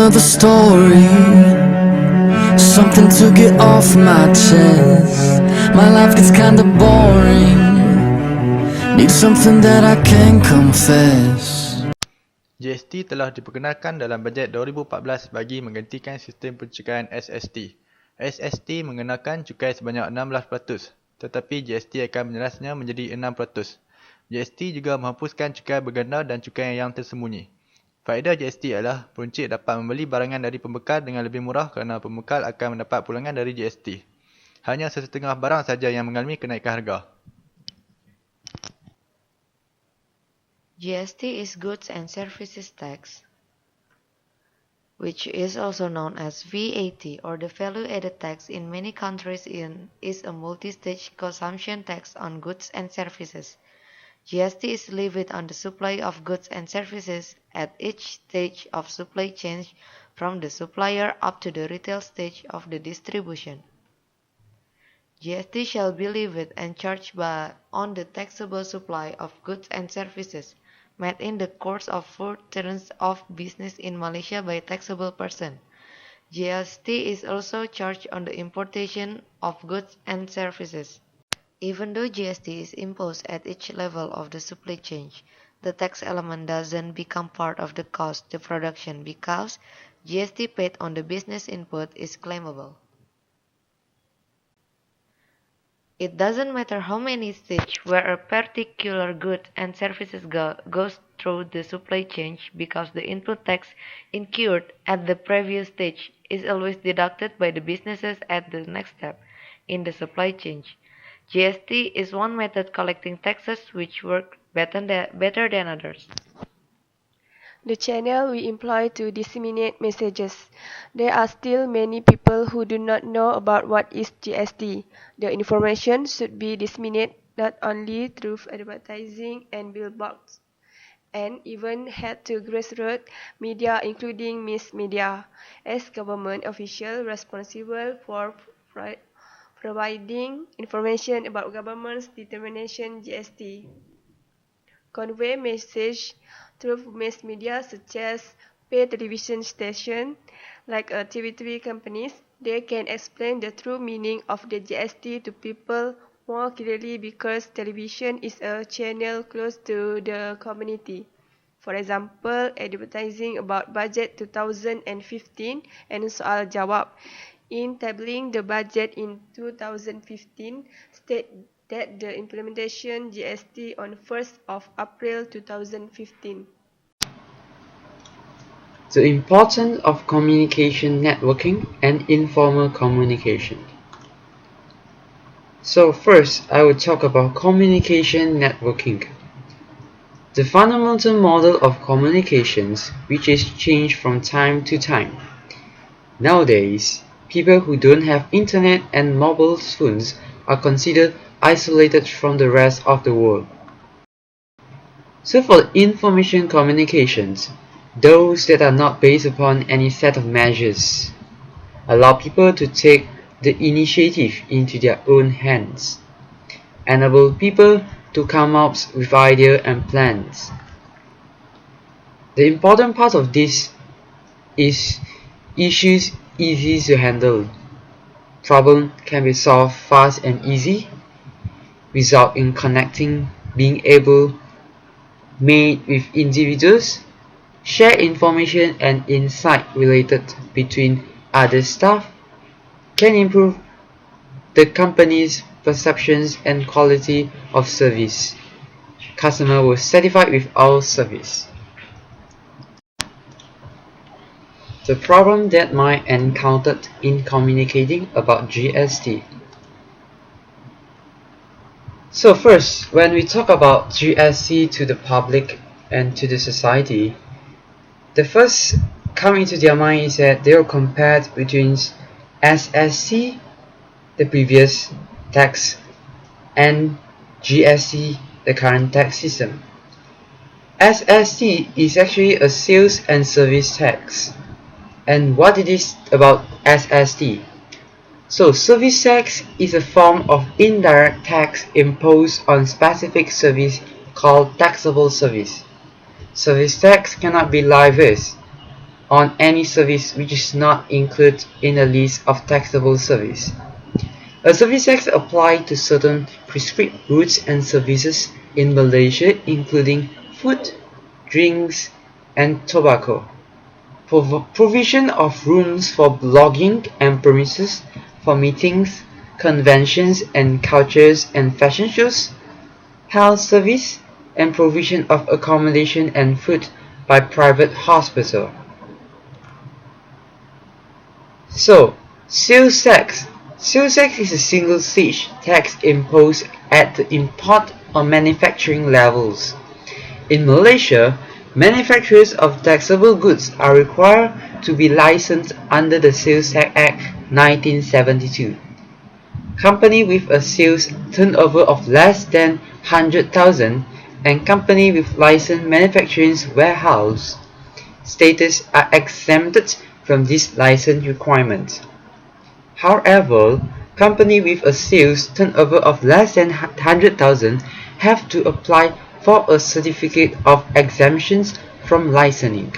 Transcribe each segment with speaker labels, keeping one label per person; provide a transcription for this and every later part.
Speaker 1: another story, something to get off my chest. My life gets kinda boring, need something that I can confess.
Speaker 2: GST telah diperkenalkan dalam bajet 2014 bagi menggantikan sistem pencukai SST. SST mengenakan cukai sebanyak 16%, tetapi GST akan menjerasnya menjadi 6%. GST juga menghapuskan cukai berganda dan cukai yang tersembunyi. Faedah GST adalah peruncit dapat membeli barangan dari pembekal dengan lebih murah kerana pembekal akan mendapat pulangan dari GST. Hanya sesetengah barang saja yang mengalami kenaikan harga.
Speaker 3: GST is Goods and Services Tax, which is also known as VAT or the Value Added Tax in many countries is a multi-stage consumption tax on goods and services. GST is levied on the supply of goods and services at each stage of supply chain from the supplier up to the retail stage of the distribution. GST shall be levied and charged on the taxable supply of goods and services made in the course of 4 terms of business in Malaysia by taxable person. GST is also charged on the importation of goods and services. Even though GST is imposed at each level of the supply chain, the tax element doesn't become part of the cost of production because GST paid on the business input is claimable. It doesn't matter how many stages where a particular good and services goes through the supply chain because the input tax incurred at the previous stage is always deducted by the businesses at the next step in the supply chain. GST is one method collecting taxes which work better than others.
Speaker 4: The channel we employ to disseminate messages. There are still many people who do not know about what is GST. The information should be disseminated not only through advertising and billboards, and even head to grassroots media including mass media, as government officials responsible for providing information about government's determination GST. Convey message through mass media such as paid television stations like TV3 companies. They can explain the true meaning of the GST to people more clearly because television is a channel close to the community. For example, advertising about budget 2015 and Soal Jawab in tabling the budget in 2015 state that the implementation GST on 1st of April 2015.
Speaker 5: The importance of communication networking and informal communication. So first, I will talk about communication networking. The fundamental model of communications which is changed from time to time. Nowadays, people who don't have internet and mobile phones are considered isolated from the rest of the world. So for information communications, those that are not based upon any set of measures, allow people to take the initiative into their own hands, enable people to come up with ideas and plans. The important part of this is issues easy to handle. Problem can be solved fast and easy, result in connecting, being able, made with individuals, share information and insight related between other staff, can improve the company's perceptions and quality of service. Customer will satisfied with our service. The problem that might encountered in communicating about GST. So first, when we talk about GST to the public and to the society, the first coming to their mind is that they will compare between SSC, the previous tax, and GST, the current tax system. SST is actually a sales and service tax. And what it is about SST? So service tax is a form of indirect tax imposed on specific service called taxable service. Service tax cannot be levied on any service which is not included in the list of taxable service. A service tax applies to certain prescribed goods and services in Malaysia, including food, drinks, and tobacco. Provision of rooms for blogging and premises for meetings, conventions and cultures and fashion shows, health service, and provision of accommodation and food by private hospital. So, sales tax. Sales tax is a single stage tax imposed at the import or manufacturing levels. In Malaysia, manufacturers of taxable goods are required to be licensed under the Sales Tax Act 1972. Company with a sales turnover of less than 100,000 and company with licensed manufacturing warehouse status are exempted from this license requirement. However, company with a sales turnover of less than 100,000 have to apply for a certificate of exemptions from licensing.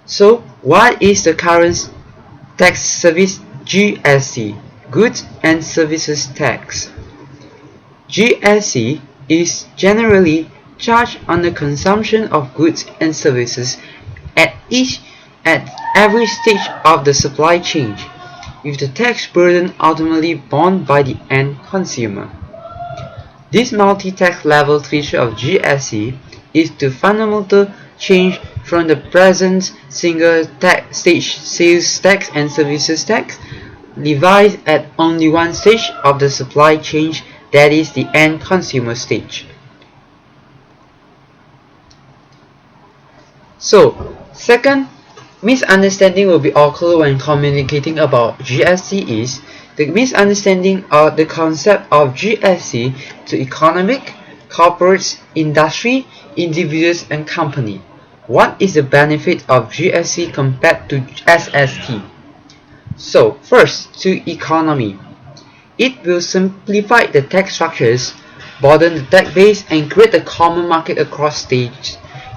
Speaker 5: So, what is the current tax service? GST, Goods and Services Tax. GST is generally charged on the consumption of goods and services at every stage of the supply chain, with the tax burden ultimately borne by the end consumer. This multi-tax level feature of GST is the fundamental change from the present single tax stage sales tax and services tax levied at only one stage of the supply chain, that is the end consumer stage. So, second misunderstanding will be occur when communicating about GST is the misunderstanding of the concept of GST to economic, corporates, industry, individuals and company. What is the benefit of GST compared to SST? So, first, to economy. It will simplify the tax structures, broaden the tax base and create a common market across states.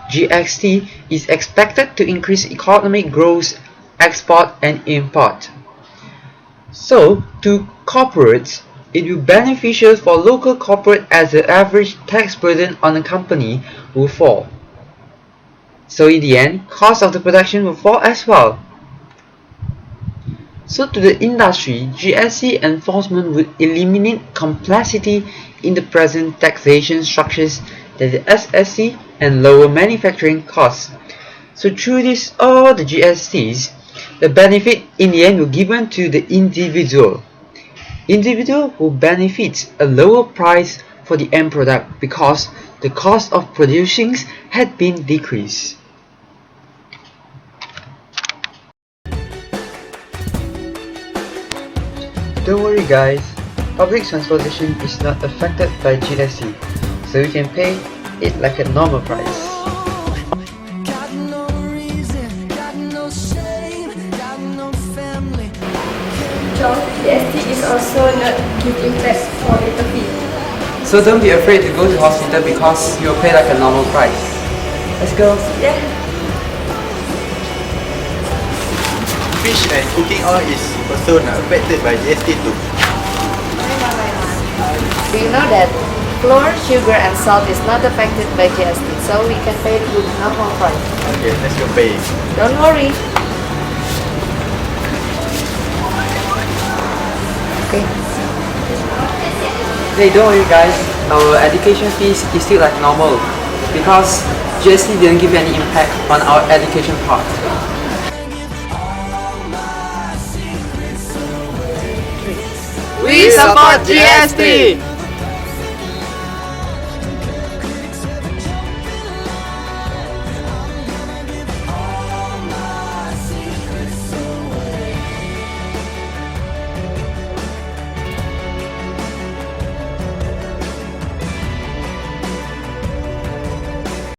Speaker 5: GST is expected to increase economic growth, export and import. So, to corporates, it will be beneficial for local corporate as the average tax burden on a company will fall. So in the end, cost of the production will fall as well. So to the industry, GST enforcement would eliminate complexity in the present taxation structures that the SST and lower manufacturing costs. So through this all the GSTs, the benefit in the end will be given to the individual. Individual will benefit a lower price for the end product because the cost of producing had been decreased. Don't worry guys, public transportation is not affected by GST, so you can pay it like a normal price.
Speaker 1: Got no reason, got no shame, got no family.
Speaker 4: So, GST is also not give impact for the fee.
Speaker 5: So don't be afraid to go to hospital because you'll pay like a normal price. Let's go.
Speaker 4: Yeah.
Speaker 2: Fish and cooking oil is also not affected by GST too.
Speaker 3: Do you know that flour, sugar and salt is not affected by GST, so we can pay it with normal price.
Speaker 2: Okay, let's go pay.
Speaker 3: Don't worry. Okay.
Speaker 5: Hey, don't worry guys, our education fees is still like normal because GST didn't give any impact on our education part.
Speaker 4: We support GST!